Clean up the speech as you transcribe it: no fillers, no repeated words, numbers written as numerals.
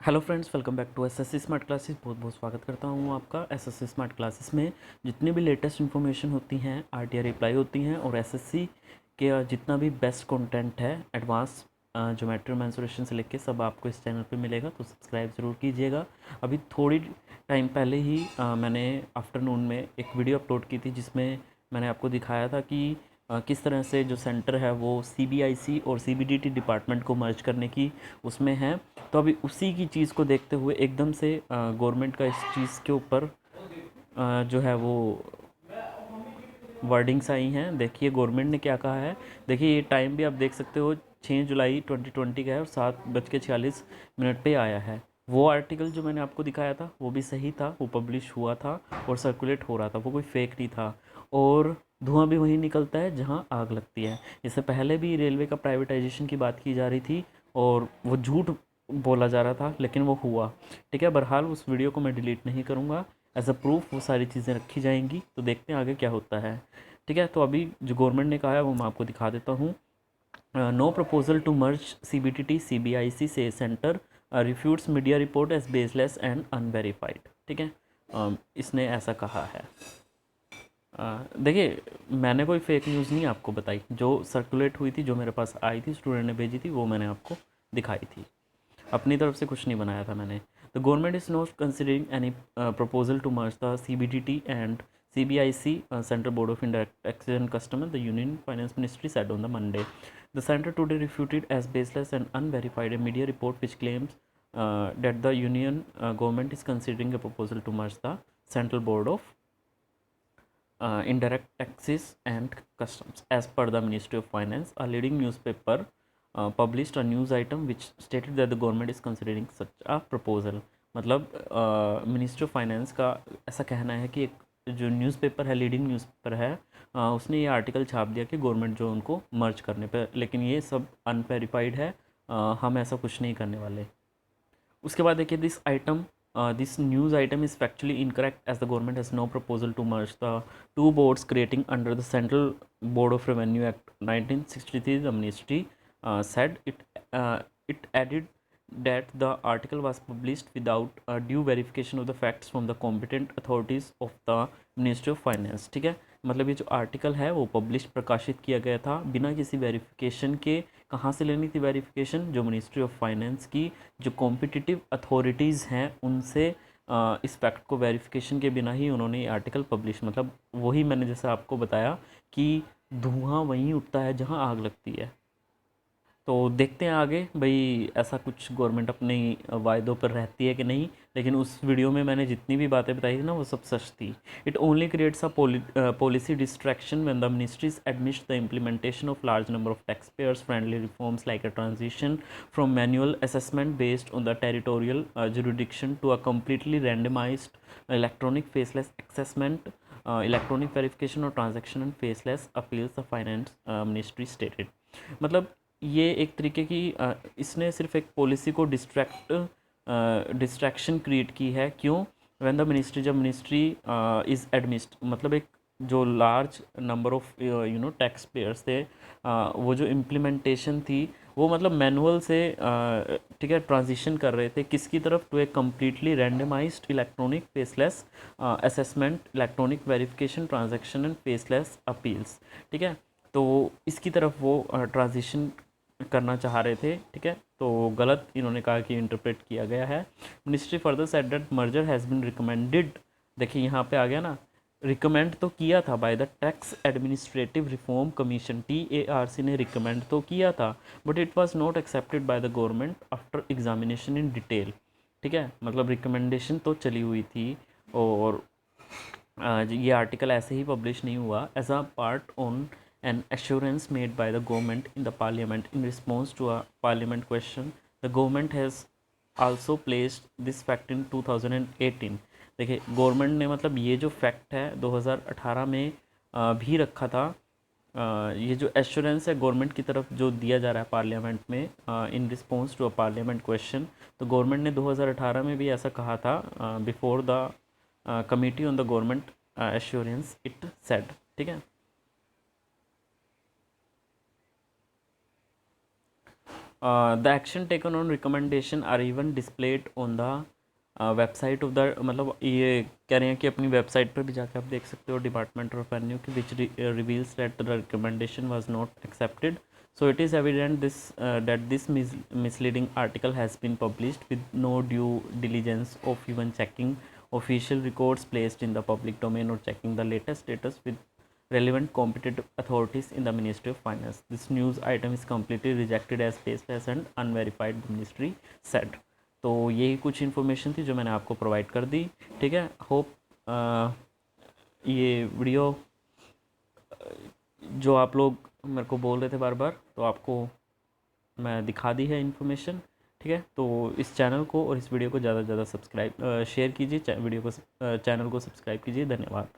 Hello friends, welcome back to SSC smart classes. बहुत बहुत स्वागत करता हूँ आपका एसएससी स्मार्ट क्लासेस में। जितनी भी लेटेस्ट इन्फॉर्मेशन होती हैं, आरटीआर रिप्लाई होती हैं और एसएससी के जितना भी बेस्ट कंटेंट है एडवांस ज्योमेट्री मेंसुरेशन से लेके सब आपको इस चैनल पे मिलेगा, तो सब्सक्राइब ज़रूर कीजिएगा। अभी थोड़ी टाइम पहले ही मैंने आफ्टरनून में एक वीडियो अपलोड की थी जिसमें मैंने आपको दिखाया था कि किस तरह से जो सेंटर है वो सीबीआईसी और सीबीडीटी डिपार्टमेंट को मर्ज करने की उसमें है। तो अभी उसी की चीज़ को देखते हुए एकदम से गवर्नमेंट का इस चीज़ के ऊपर जो है वो वर्डिंग्स आई हैं। देखिए गवर्नमेंट ने क्या कहा है। देखिए ये टाइम भी आप देख सकते हो, 6 जुलाई 2020 का है और 7:46 पे आया है। वो आर्टिकल जो मैंने आपको दिखाया था वो भी सही था, वो पब्लिश हुआ था और सर्कुलेट हो रहा था, वो कोई फेक नहीं था। और धुआं भी वहीं निकलता है जहां आग लगती है। इससे पहले भी रेलवे का प्राइवेटाइजेशन की बात की जा रही थी और वो झूठ बोला जा रहा था, लेकिन वो हुआ। ठीक है, बहरहाल उस वीडियो को मैं डिलीट नहीं करूँगा, एज अ प्रूफ वो सारी चीज़ें रखी जाएंगी। तो देखते हैं आगे क्या होता है। ठीक है, तो अभी जो गवर्नमेंट ने कहा है वो मैं आपको दिखा देता हूँ। No proposal to merge CBDT CBIC से centre refutes media report as baseless and unverified. ठीक है, इसने ऐसा कहा है। देखिए मैंने कोई फेक न्यूज़ नहीं आपको बताई, जो सर्कुलेट हुई थी, जो मेरे पास आई थी, स्टूडेंट ने भेजी थी, वो मैंने आपको दिखाई थी। अपनी तरफ से कुछ नहीं बनाया था मैंने। The government is not considering any proposal to merge the CBDT and CBIC, Central Board of Indirect Taxes and Customs, the Union Finance Ministry said on the Monday. The center today refuted as baseless and unverified a media report which claims that the Union government is considering a proposal to merge the Central Board of Indirect Taxes and Customs. As per the Ministry of Finance, a leading newspaper published a news item which stated that the government is considering such a proposal. मतलब ministry of finance का ऐसा कहना है कि एक जो newspaper है, leading newspaper है, उसने ये आर्टिकल छाप दिया कि गवर्नमेंट जो उनको मर्ज करने पर, लेकिन ये सब अनवेरीफाइड है। हम ऐसा कुछ नहीं करने वाले। उसके बाद देखिए this news item is factually incorrect as the government has no proposal to merge the two boards creating under the Central Board of Revenue Act 1963. The ministry said it added that the article was published without a due verification of the facts from the competent authorities of the Ministry of Finance. ठीक है, मतलब ये जो article है वो publish प्रकाशित किया गया था बिना किसी वेरिफिकेशन के। कहाँ से लेनी थी वेरिफिकेशन? जो मिनिस्ट्री ऑफ फाइनेंस की जो कॉम्पिटिटिव अथॉरिटीज़ हैं उनसे इस फैक्ट को वेरिफिकेशन के बिना ही उन्होंने ये आर्टिकल पब्लिश, मतलब वही मैंने जैसे आपको बताया कि धुआं वहीं उठता है जहाँ आग लगती है। तो देखते हैं आगे भाई ऐसा कुछ गवर्नमेंट अपने वायदों पर रहती है कि नहीं। लेकिन उस वीडियो में मैंने जितनी भी बातें बताई थी ना वो सब सच थी। It only creates a policy distraction when the ministries admit the implementation of large number of tax payers friendly reforms like a transition from manual assessment based on the territorial jurisdiction to a completely randomised electronic faceless assessment, electronic verification और transaction and faceless appeals the finance ministry stated. मतलब ये एक तरीके की इसने सिर्फ एक policy को डिस्ट्रैक्शन क्रिएट की है। क्यों? व्हेन द मिनिस्ट्री, जब मिनिस्ट्री इज़ एडमिस्ट, मतलब एक जो large number of tax pairs थे, वो जो इम्प्लीमेंटेशन थी वो मतलब मैनुअल से ठीक है ट्रांजिशन कर रहे थे किसकी तरफ? To a completely randomised electronic faceless assessment, electronic verification, transaction and faceless appeals. ठीक है, तो इसकी तरफ वो ट्रांजिशन करना चाह रहे थे। ठीक है, तो गलत इन्होंने कहा कि इंटरप्रेट किया गया है। Ministry further said that merger has been recommended. देखिए यहाँ पे आ गया ना, रिकमेंड तो किया था by the tax administrative reform commission, TARC ने रिकमेंड तो किया था, but it was not accepted by the government after examination in detail. ठीक है, मतलब रिकमेंडेशन तो चली हुई थी और ये आर्टिकल ऐसे ही पब्लिश नहीं हुआ। As a part on an assurance made by the government in the parliament in response to a parliament question, the government has also placed this fact in 2018. देखिए गवर्नमेंट ने मतलब ये जो फैक्ट है 2018 में भी रखा था। ये जो एश्योरेंस है गवर्नमेंट की तरफ जो दिया जा रहा है पार्लियामेंट में in response to a Parliament question, तो गवर्नमेंट ने 2018 में भी ऐसा कहा था before the committee on the government assurance it said. ठीक है, The action taken on recommendation are even displayed on the website of the, मतलब ये कह रहे हैं कि अपनी वेबसाइट पर भी जाकर आप देख सकते हो, डिपार्टमेंट ऑफ रेवेन्यू की, which reveals that the recommendation was not accepted. So it is evident that this misleading article has been published with no due diligence of even checking official records placed in the public domain or checking the latest status with relevant competent authorities in the Ministry of Finance. This news item is completely rejected as baseless and unverified, the ministry said. तो यही कुछ information थी जो मैंने आपको provide कर दी. ठीक है, होप ये वीडियो जो आप लोग मेरे को बोल रहे थे बार बार, तो आपको मैं दिखा दी है इन्फॉर्मेशन. ठीक है, तो इस चैनल को और इस वीडियो को ज़्यादा से ज़्यादा सब्सक्राइब शेयर कीजिए, वीडियो को चैनल को सब्सक्राइब कीजिए. धन्यवाद.